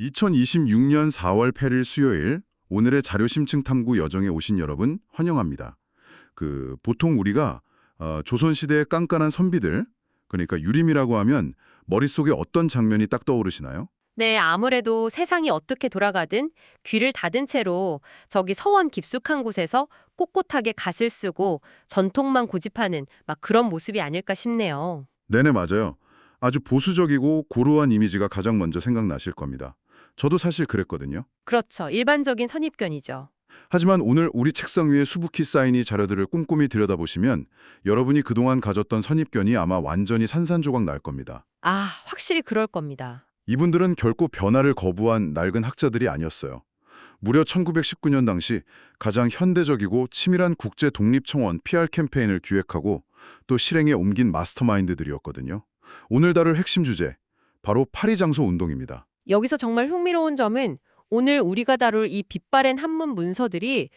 2026년 4월 8일 수요일 오늘의 자료 심층 탐구 여정에 오신 여러분 환영합니다. 보통 우리가 조선시대의 깐깐한 선비들, 그러니까 유림이라고 하면 머릿속에 어떤 장면이 딱 떠오르시나요? 네, 아무래도 세상이 어떻게 돌아가든 귀를 닫은 채로 저기 서원 깊숙한 곳에서 꼿꼿하게 갓을 쓰고 전통만 고집하는 막 그런 모습이 아닐까 싶네요. 네네, 맞아요. 아주 보수적이고 고루한 이미지가 가장 먼저 생각나실 겁니다. 저도 사실 그랬거든요. 그렇죠. 일반적인 선입견이죠. 하지만 오늘 우리 책상 위에 수북히 쌓인 이 자료들을 꼼꼼히 들여다보시면 여러분이 그동안 가졌던 선입견이 아마 완전히 산산조각 날 겁니다. 아, 확실히 그럴 겁니다. 이분들은 결코 변화를 거부한 낡은 학자들이 아니었어요. 무려 1919년 당시 가장 현대적이고 치밀한 국제 독립청원 PR 캠페인을 기획하고 또 실행에 옮긴 마스터마인드들이었거든요. 오늘 다룰 핵심 주제, 바로 파리장소 운동입니다. 여기서 정말 흥미로운 점은 오늘 우리가 다룰 이 빛바랜 한문 문서들이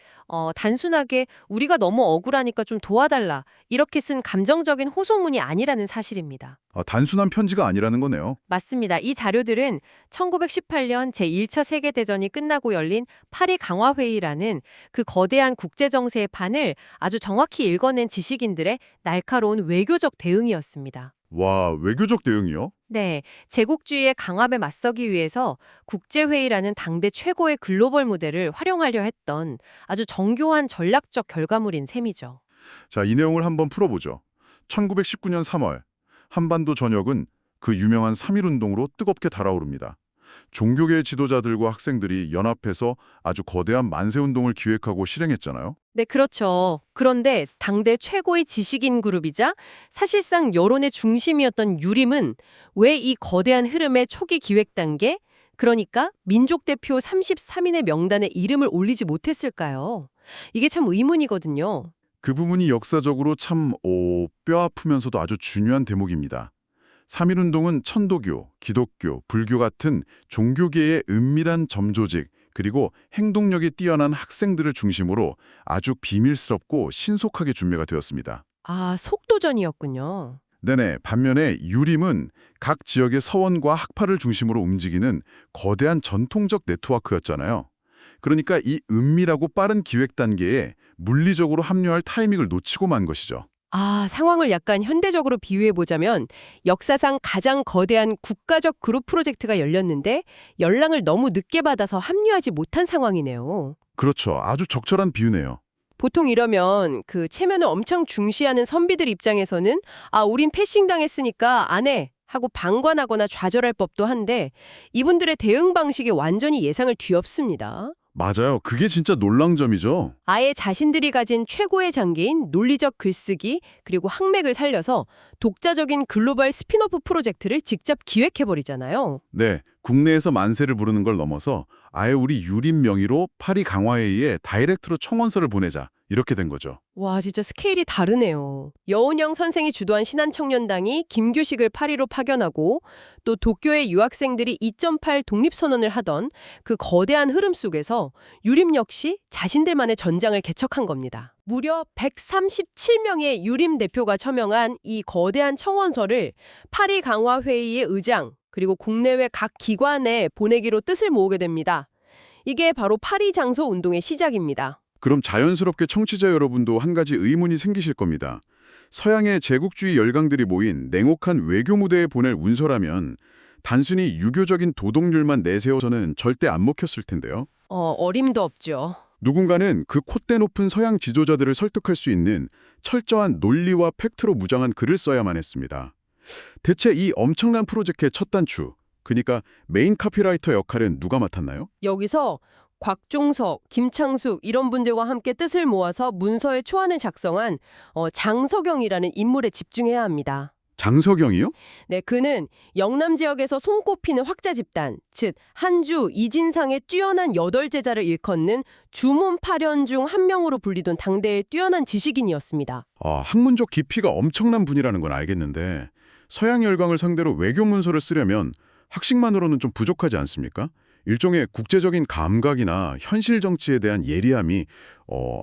단순하게 우리가 너무 억울하니까 좀 도와달라 이렇게 쓴 감정적인 호소문이 아니라는 사실입니다. 단순한 편지가 아니라는 거네요. 맞습니다. 이 자료들은 1918년 제1차 세계대전이 끝나고 열린 파리 강화회의라는 그 거대한 국제정세의 판을 아주 정확히 읽어낸 지식인들의 날카로운 외교적 대응이었습니다. 와, 외교적 대응이요? 네, 제국주의의 강압에 맞서기 위해서 국제회의라는 당대 최고의 글로벌 무대를 활용하려 했던 아주 정교한 전략적 결과물인 셈이죠. 자, 이 내용을 한번 풀어보죠. 1919년 3월, 한반도 전역은 그 유명한 3.1운동으로 뜨겁게 달아오릅니다. 종교계 지도자들과 학생들이 연합해서 아주 거대한 만세운동을 기획하고 실행했잖아요. 네, 그렇죠. 그런데 당대 최고의 지식인 그룹이자 사실상 여론의 중심이었던 유림은 왜 이 거대한 흐름의 초기 기획 단계, 그러니까 민족 대표 33인의 명단에 이름을 올리지 못했을까요? 이게 참 의문이거든요. 그 부분이 역사적으로 참 뼈 아프면서도 아주 중요한 대목입니다. 3.1운동은 천도교, 기독교, 불교 같은 종교계의 은밀한 점조직, 그리고 행동력이 뛰어난 학생들을 중심으로 아주 비밀스럽고 신속하게 준비가 되었습니다. 아, 속도전이었군요. 네네, 반면에 유림은 각 지역의 서원과 학파를 중심으로 움직이는 거대한 전통적 네트워크였잖아요. 그러니까 이 은밀하고 빠른 기획 단계에 물리적으로 합류할 타이밍을 놓치고 만 것이죠. 아, 상황을 약간 현대적으로 비유해보자면 역사상 가장 거대한 국가적 그룹 프로젝트가 열렸는데 연락을 너무 늦게 받아서 합류하지 못한 상황이네요. 그렇죠. 아주 적절한 비유네요. 보통 이러면 그 체면을 엄청 중시하는 선비들 입장에서는 아, 우린 패싱당했으니까 안 해 하고 방관하거나 좌절할 법도 한데 이분들의 대응 방식이 완전히 예상을 뒤엎습니다. 맞아요. 그게 진짜 놀라운 점이죠. 아예 자신들이 가진 최고의 장기인 논리적 글쓰기 그리고 학맥을 살려서 독자적인 글로벌 스핀오프 프로젝트를 직접 기획해버리잖아요. 네, 국내에서 만세를 부르는 걸 넘어서 아예 우리 유림 명의로 파리 강화회의에 다이렉트로 청원서를 보내자 이렇게 된 거죠. 와, 진짜 스케일이 다르네요. 여운형 선생이 주도한 신한청년당이 김규식을 파리로 파견하고 또 도쿄의 유학생들이 2.8 독립선언을 하던 그 거대한 흐름 속에서 유림 역시 자신들만의 전장을 개척한 겁니다. 무려 137명의 유림 대표가 처명한 이 거대한 청원서를 파리 강화회의의 의장 그리고 국내외 각 기관에 보내기로 뜻을 모으게 됩니다. 이게 바로 파리 장소 운동의 시작입니다. 그럼 자연스럽게 청취자 여러분도 한 가지 의문이 생기실 겁니다. 서양의 제국주의 열강들이 모인 냉혹한 외교 무대에 보낼 문서라면 단순히 유교적인 도덕률만 내세워서는 절대 안 먹혔을 텐데요. 어림도 없죠. 누군가는 그 콧대 높은 서양 지도자들을 설득할 수 있는 철저한 논리와 팩트로 무장한 글을 써야만 했습니다. 대체 이 엄청난 프로젝트의 첫 단추, 그러니까 메인 카피라이터 역할은 누가 맡았나요? 여기서 곽종석, 김창숙 이런 분들과 함께 뜻을 모아서 문서의 초안을 작성한 장석영이라는 인물에 집중해야 합니다. 장석영이요? 네, 그는 영남 지역에서 손꼽히는 학자 집단, 즉 한주, 이진상의 뛰어난 8제자를 일컫는 주문파련 중 한 명으로 불리던 당대의 뛰어난 지식인이었습니다. 학문적 깊이가 엄청난 분이라는 건 알겠는데 서양 열강을 상대로 외교 문서를 쓰려면 학식만으로는 좀 부족하지 않습니까? 일종의 국제적인 감각이나 현실 정치에 대한 예리함이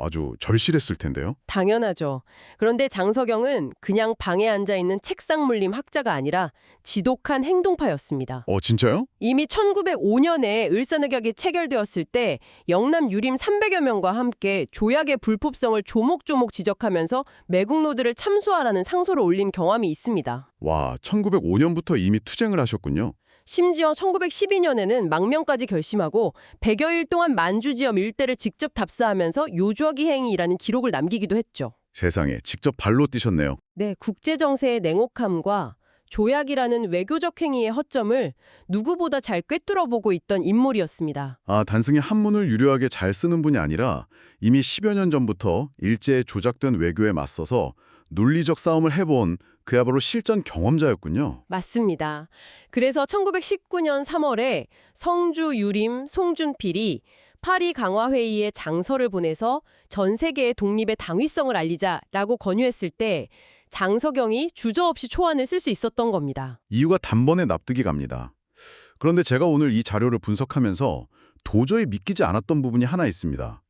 아주 절실했을 텐데요. 당연하죠. 그런데 장석영은 그냥 방에 앉아 있는 책상 물림 학자가 아니라 지독한 행동파였습니다. 진짜요? 이미 1905년에 을사늑약이 체결되었을 때 영남 유림 300여 명과 함께 조약의 불법성을 조목조목 지적하면서 매국노들을 참수하라는 상소를 올린 경험이 있습니다. 와, 1905년부터 이미 투쟁을 하셨군요. 심지어 1912년에는 망명까지 결심하고 100여일 동안 만주 지역 일대를 직접 답사하면서 요조하기 행위라는 기록을 남기기도 했죠. 세상에, 직접 발로 뛰셨네요. 네, 국제정세의 냉혹함과 조약이라는 외교적 행위의 허점을 누구보다 잘 꿰뚫어보고 있던 인물이었습니다. 단순히 한문을 유려하게 잘 쓰는 분이 아니라 이미 10여 년 전부터 일제에 조작된 외교에 맞서서 논리적 싸움을 해본 그야말로 실전 경험자였군요. 맞습니다. 그래서 1919년 3월에 성주 유림 송준필이 파리 강화회의에 장서를 보내서 전 세계의 독립의 당위성을 알리자라고 권유했을 때 장석영이 주저없이 초안을 쓸 수 있었던 겁니다. 이유가 단번에 납득이 갑니다. 그런데 제가 오늘 이 자료를 분석하면서 도저히 믿기지 않았던 부분이 하나 있습니다.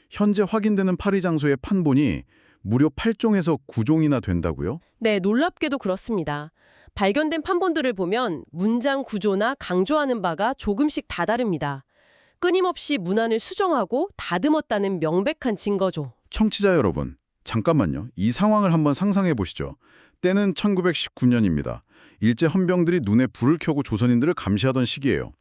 현재 확인되는 파리 장소의 판본이 무려 8종에서 9종이나 된다고요? 네, 놀랍게도 그렇습니다. 발견된 판본들을 보면 문장 구조나 강조하는 바가 조금씩 다 다릅니다. 끊임없이 문안을 수정하고 다듬었다는 명백한 증거죠. 청취자 여러분, 잠깐만요. 이 상황을 한번 상상해 보시죠. 때는 1919년입니다. 일제 헌병들이 눈에 불을 켜고 조선인들을 감시하던 시기예요.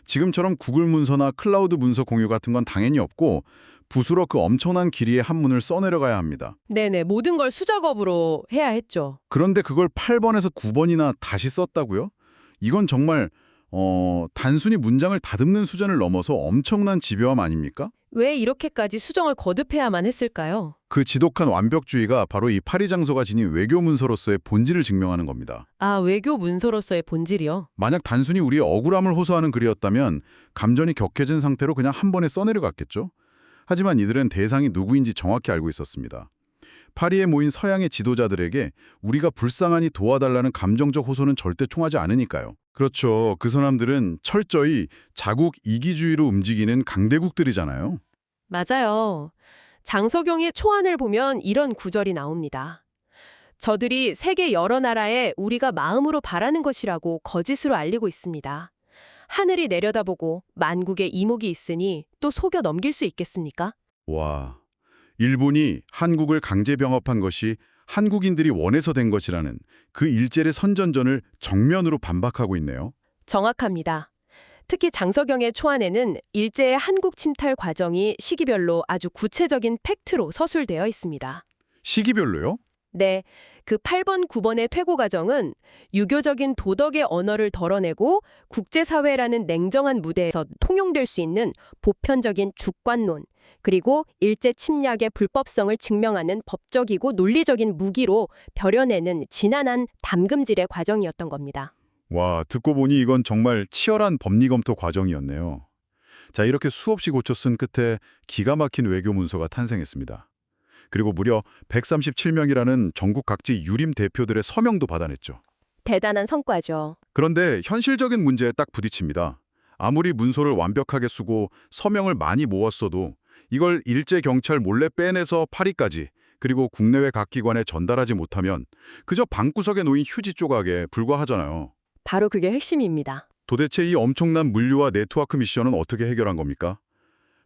지금처럼 구글 문서나 클라우드 문서 공유 같은 건 당연히 없고 붓으로 그 엄청난 길이의 한문을 써내려가야 합니다. 네네, 모든 걸 수작업으로 해야 했죠. 그런데 그걸 8번에서 9번이나 다시 썼다고요? 이건 정말 단순히 문장을 다듬는 수준을 넘어서 엄청난 집요함 아닙니까? 왜 이렇게까지 수정을 거듭해야만 했을까요? 그 지독한 완벽주의가 바로 이 파리 장소가 지닌 외교 문서로서의 본질을 증명하는 겁니다. 아, 외교 문서로서의 본질이요? 만약 단순히 우리의 억울함을 호소하는 글이었다면 감전이 격해진 상태로 그냥 한 번에 써내려갔겠죠? 하지만 이들은 대상이 누구인지 정확히 알고 있었습니다. 파리에 모인 서양의 지도자들에게 우리가 불쌍하니 도와달라는 감정적 호소는 절대 통하지 않으니까요. 그렇죠. 그 사람들은 철저히 자국 이기주의로 움직이는 강대국들이잖아요. 맞아요. 장석영의 초안을 보면 이런 구절이 나옵니다. 저들이 세계 여러 나라에 우리가 마음으로 바라는 것이라고 거짓으로 알리고 있습니다. 하늘이 내려다보고 만국에 이목이 있으니 또 속여 넘길 수 있겠습니까? 와, 일본이 한국을 강제 병합한 것이 한국인들이 원해서 된 것이라는 그 일제의 선전전을 정면으로 반박하고 있네요. 정확합니다. 특히 장석영의 초안에는 일제의 한국 침탈 과정이 시기별로 아주 구체적인 팩트로 서술되어 있습니다. 시기별로요? 네, 그 8번, 9번의 퇴고 과정은 유교적인 도덕의 언어를 덜어내고 국제사회라는 냉정한 무대에서 통용될 수 있는 보편적인 주관론, 그리고 일제 침략의 불법성을 증명하는 법적이고 논리적인 무기로 벼려내는 지난한 담금질의 과정이었던 겁니다. 와, 듣고 보니 이건 정말 치열한 법리 검토 과정이었네요. 자, 이렇게 수없이 고쳐 쓴 끝에 기가 막힌 외교 문서가 탄생했습니다. 그리고 무려 137명이라는 전국 각지 유림 대표들의 서명도 받아냈죠. 대단한 성과죠. 그런데 현실적인 문제에 딱 부딪힙니다. 아무리 문서를 완벽하게 쓰고 서명을 많이 모았어도 이걸 일제 경찰 몰래 빼내서 파리까지 그리고 국내외 각 기관에 전달하지 못하면 그저 방구석에 놓인 휴지 조각에 불과하잖아요. 바로 그게 핵심입니다. 도대체 이 엄청난 물류와 네트워크 미션은 어떻게 해결한 겁니까?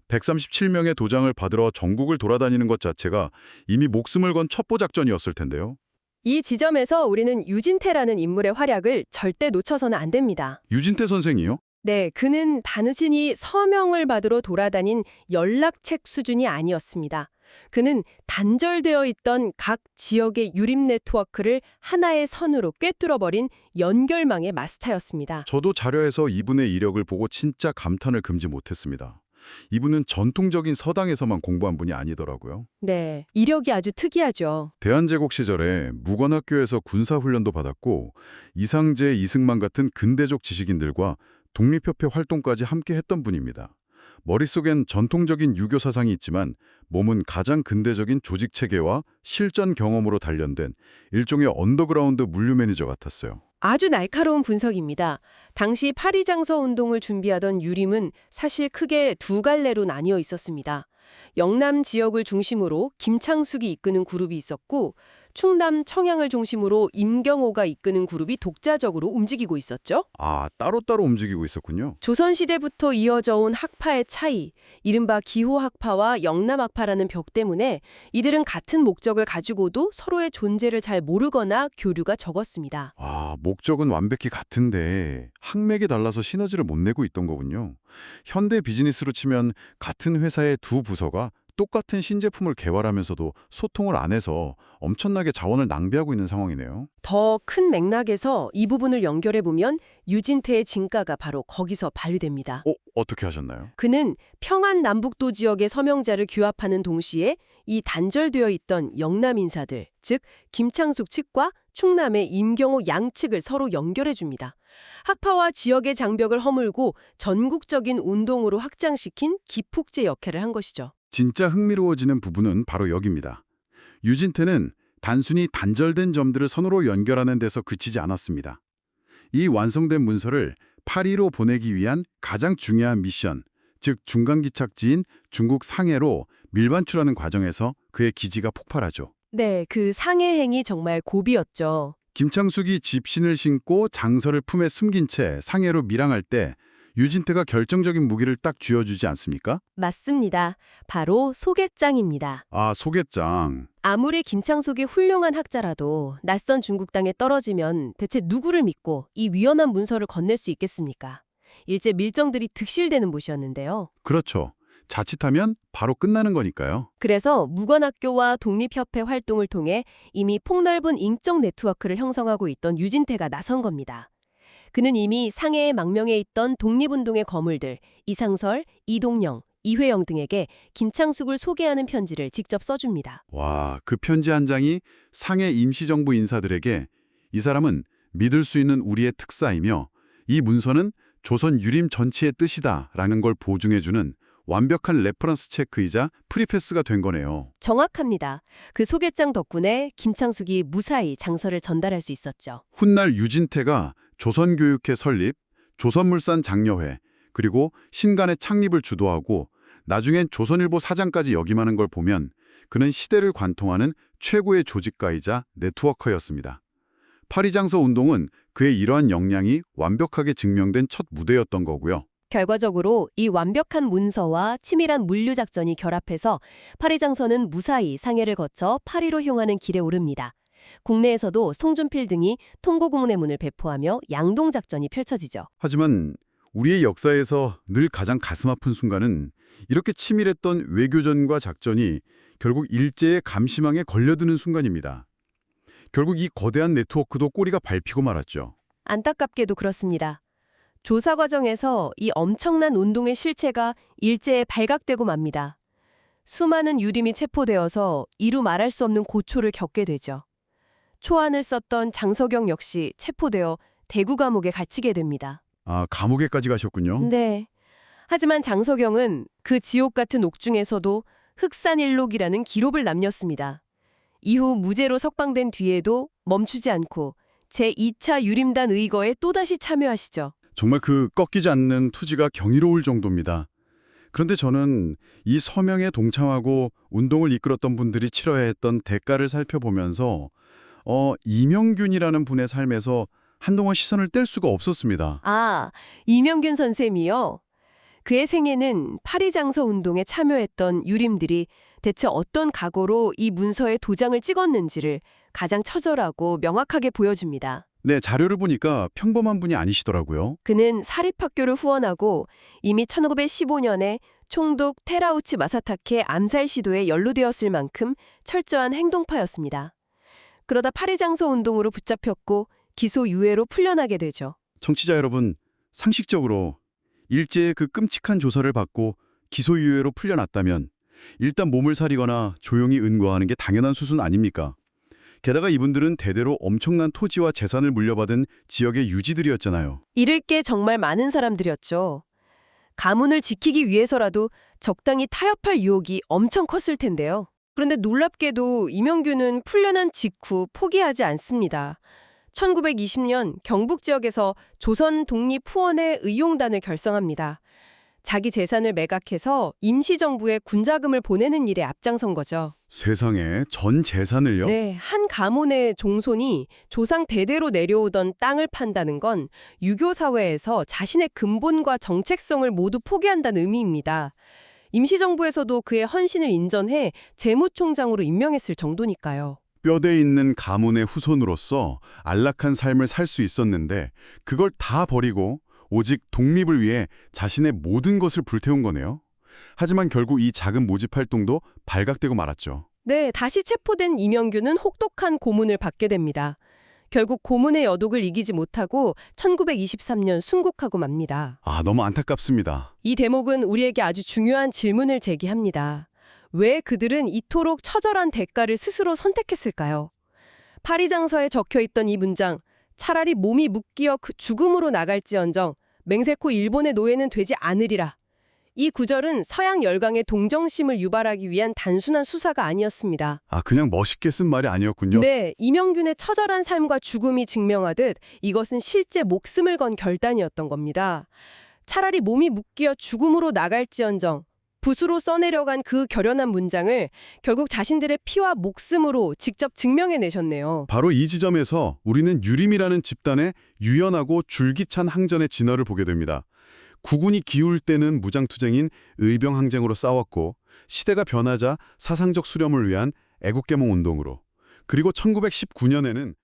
137명의 도장을 받으러 전국을 돌아다니는 것 자체가 이미 목숨을 건 첩보 작전이었을 텐데요. 이 지점에서 우리는 유진태라는 인물의 활약을 절대 놓쳐서는 안 됩니다. 유진태 선생이요? 네, 그는 단순히 서명을 받으러 돌아다닌 연락책 수준이 아니었습니다. 그는 단절되어 있던 각 지역의 유림 네트워크를 하나의 선으로 꿰뚫어버린 연결망의 마스터였습니다. 저도 자료에서 이분의 이력을 보고 진짜 감탄을 금지 못했습니다. 이분은 전통적인 서당에서만 공부한 분이 아니더라고요. 네, 이력이 아주 특이하죠. 대한제국 시절에 무관학교에서 군사훈련도 받았고 이상제, 이승만 같은 근대적 지식인들과 독립협회 활동까지 함께 했던 분입니다. 머릿속엔 전통적인 유교 사상이 있지만 몸은 가장 근대적인 조직체계와 실전 경험으로 단련된 일종의 언더그라운드 물류 매니저 같았어요. 아주 날카로운 분석입니다. 당시 파리장서 운동을 준비하던 유림은 사실 크게 두 갈래로 나뉘어 있었습니다. 영남 지역을 중심으로 김창숙이 이끄는 그룹이 있었고 충남 청양을 중심으로 임경호가 이끄는 그룹이 독자적으로 움직이고 있었죠. 아, 따로따로 움직이고 있었군요. 조선시대부터 이어져 온 학파의 차이, 이른바 기호학파와 영남학파라는 벽 때문에 이들은 같은 목적을 가지고도 서로의 존재를 잘 모르거나 교류가 적었습니다. 아, 목적은 완벽히 같은데 학맥이 달라서 시너지를 못 내고 있던 거군요. 현대 비즈니스로 치면 같은 회사의 두 부서가 똑같은 신제품을 개발하면서도 소통을 안 해서 엄청나게 자원을 낭비하고 있는 상황이네요. 더 큰 맥락에서 이 부분을 연결해보면 유진태의 진가가 바로 거기서 발휘됩니다. 어떻게 하셨나요? 그는 평안 남북도 지역의 서명자를 규합하는 동시에 이 단절되어 있던 영남 인사들, 즉 김창숙 측과 충남의 임경호 양측을 서로 연결해 줍니다. 학파와 지역의 장벽을 허물고 전국적인 운동으로 확장시킨 기폭제 역할을 한 것이죠. 진짜 흥미로워지는 부분은 바로 여기입니다. 유진태는 단순히 단절된 점들을 선으로 연결하는 데서 그치지 않았습니다. 이 완성된 문서를 파리로 보내기 위한 가장 중요한 미션, 즉 중간기착지인 중국 상해로 밀반출하는 과정에서 그의 기지가 폭발하죠. 네, 그 상해행이 정말 고비였죠. 김창숙이 집신을 신고 장서를 품에 숨긴 채 상해로 밀항할 때 유진태가 결정적인 무기를 딱 쥐어주지 않습니까? 맞습니다. 바로 소개장입니다. 아, 소개장. 아무리 김창숙이 훌륭한 학자라도 낯선 중국 땅에 떨어지면 대체 누구를 믿고 이 위헌한 문서를 건넬 수 있겠습니까? 일제 밀정들이 득실되는 곳이었는데요. 그렇죠. 자칫하면 바로 끝나는 거니까요. 그래서 무관학교와 독립협회 활동을 통해 이미 폭넓은 인적 네트워크를 형성하고 있던 유진태가 나선 겁니다. 그는 이미 상해의 망명에 있던 독립운동의 거물들 이상설, 이동영, 이회영 등에게 김창숙을 소개하는 편지를 직접 써줍니다. 와, 그 편지 한 장이 상해 임시정부 인사들에게 이 사람은 믿을 수 있는 우리의 특사이며 이 문서는 조선 유림 전체의 뜻이다 라는 걸 보증해주는 완벽한 레퍼런스 체크이자 프리패스가 된 거네요. 정확합니다. 그 소개장 덕분에 김창숙이 무사히 장서를 전달할 수 있었죠. 훗날 유진태가 조선교육회 설립, 조선물산 장려회, 그리고 신간의 창립을 주도하고 나중엔 조선일보 사장까지 역임하는 걸 보면 그는 시대를 관통하는 최고의 조직가이자 네트워커였습니다. 파리장서 운동은 그의 이러한 역량이 완벽하게 증명된 첫 무대였던 거고요. 결과적으로 이 완벽한 문서와 치밀한 물류작전이 결합해서 파리장서는 무사히 상해를 거쳐 파리로 향하는 길에 오릅니다. 국내에서도 송준필 등이 통고국내문을 배포하며 양동작전이 펼쳐지죠. 하지만 우리의 역사에서 늘 가장 가슴 아픈 순간은 이렇게 치밀했던 외교전과 작전이 결국 일제의 감시망에 걸려드는 순간입니다. 결국 이 거대한 네트워크도 꼬리가 밟히고 말았죠. 안타깝게도 그렇습니다. 조사 과정에서 이 엄청난 운동의 실체가 일제에 발각되고 맙니다. 수많은 유림이 체포되어서 이루 말할 수 없는 고초를 겪게 되죠. 초안을 썼던 장석영 역시 체포되어 대구 감옥에 갇히게 됩니다. 아, 감옥에까지 가셨군요. 네. 하지만 장석영은 그 지옥 같은 옥중에서도 흑산일록이라는 기록을 남겼습니다. 이후 무죄로 석방된 뒤에도 멈추지 않고 제2차 유림단 의거에 또다시 참여하시죠. 정말 그 꺾이지 않는 투지가 경이로울 정도입니다. 그런데 저는 이 서명에 동참하고 운동을 이끌었던 분들이 치러야 했던 대가를 살펴보면서 이명균이라는 분의 삶에서 한동안 시선을 뗄 수가 없었습니다. 아, 이명균 선생이요? 그의 생애는 파리장서 운동에 참여했던 유림들이 대체 어떤 각오로 이 문서에 도장을 찍었는지를 가장 처절하고 명확하게 보여줍니다. 네, 자료를 보니까 평범한 분이 아니시더라고요. 그는 사립학교를 후원하고 이미 1915년에 총독 테라우치 마사타케 암살 시도에 연루되었을 만큼 철저한 행동파였습니다. 그러다 파리장서 운동으로 붙잡혔고 기소유예로 풀려나게 되죠. 청취자 여러분, 상식적으로 일제의 그 끔찍한 조사를 받고 기소유예로 풀려났다면 일단 몸을 사리거나 조용히 은거하는 게 당연한 수순 아닙니까? 게다가 이분들은 대대로 엄청난 토지와 재산을 물려받은 지역의 유지들이었잖아요. 잃을 게 정말 많은 사람들이었죠. 가문을 지키기 위해서라도 적당히 타협할 유혹이 엄청 컸을 텐데요. 그런데 놀랍게도 이명균은 풀려난 직후 포기하지 않습니다. 1920년 경북 지역에서 조선 독립후원회 의용단을 결성합니다. 자기 재산을 매각해서 임시정부에 군자금을 보내는 일에 앞장선 거죠. 세상에 전 재산을요? 네, 한 가문의 종손이 조상 대대로 내려오던 땅을 판다는 건 유교 사회에서 자신의 근본과 정체성을 모두 포기한다는 의미입니다. 임시정부에서도 그의 헌신을 인정해 재무총장으로 임명했을 정도니까요. 뼈대 있는 가문의 후손으로서 안락한 삶을 살 수 있었는데 그걸 다 버리고 오직 독립을 위해 자신의 모든 것을 불태운 거네요. 하지만 결국 이 작은 모집 활동도 발각되고 말았죠. 네, 다시 체포된 이명규는 혹독한 고문을 받게 됩니다. 결국 고문의 여독을 이기지 못하고 1923년 순국하고 맙니다. 아, 너무 안타깝습니다. 이 대목은 우리에게 아주 중요한 질문을 제기합니다. 왜 그들은 이토록 처절한 대가를 스스로 선택했을까요? 파리장서에 적혀있던 이 문장, 차라리 몸이 묶이어 그 죽음으로 나갈지언정 맹세코 일본의 노예는 되지 않으리라. 이 구절은 서양 열강의 동정심을 유발하기 위한 단순한 수사가 아니었습니다. 아, 그냥 멋있게 쓴 말이 아니었군요. 네, 이명균의 처절한 삶과 죽음이 증명하듯 이것은 실제 목숨을 건 결단이었던 겁니다. 차라리 몸이 묶여 죽음으로 나갈지언정 붓으로 써내려간 그 결연한 문장을 결국 자신들의 피와 목숨으로 직접 증명해내셨네요. 바로 이 지점에서 우리는 유림이라는 집단의 유연하고 줄기찬 항전의 진화를 보게 됩니다. 국군이 기울 때는 무장투쟁인 의병항쟁으로 싸웠고 시대가 변하자 사상적 수렴을 위한 애국개몽 운동으로, 그리고 1919년에는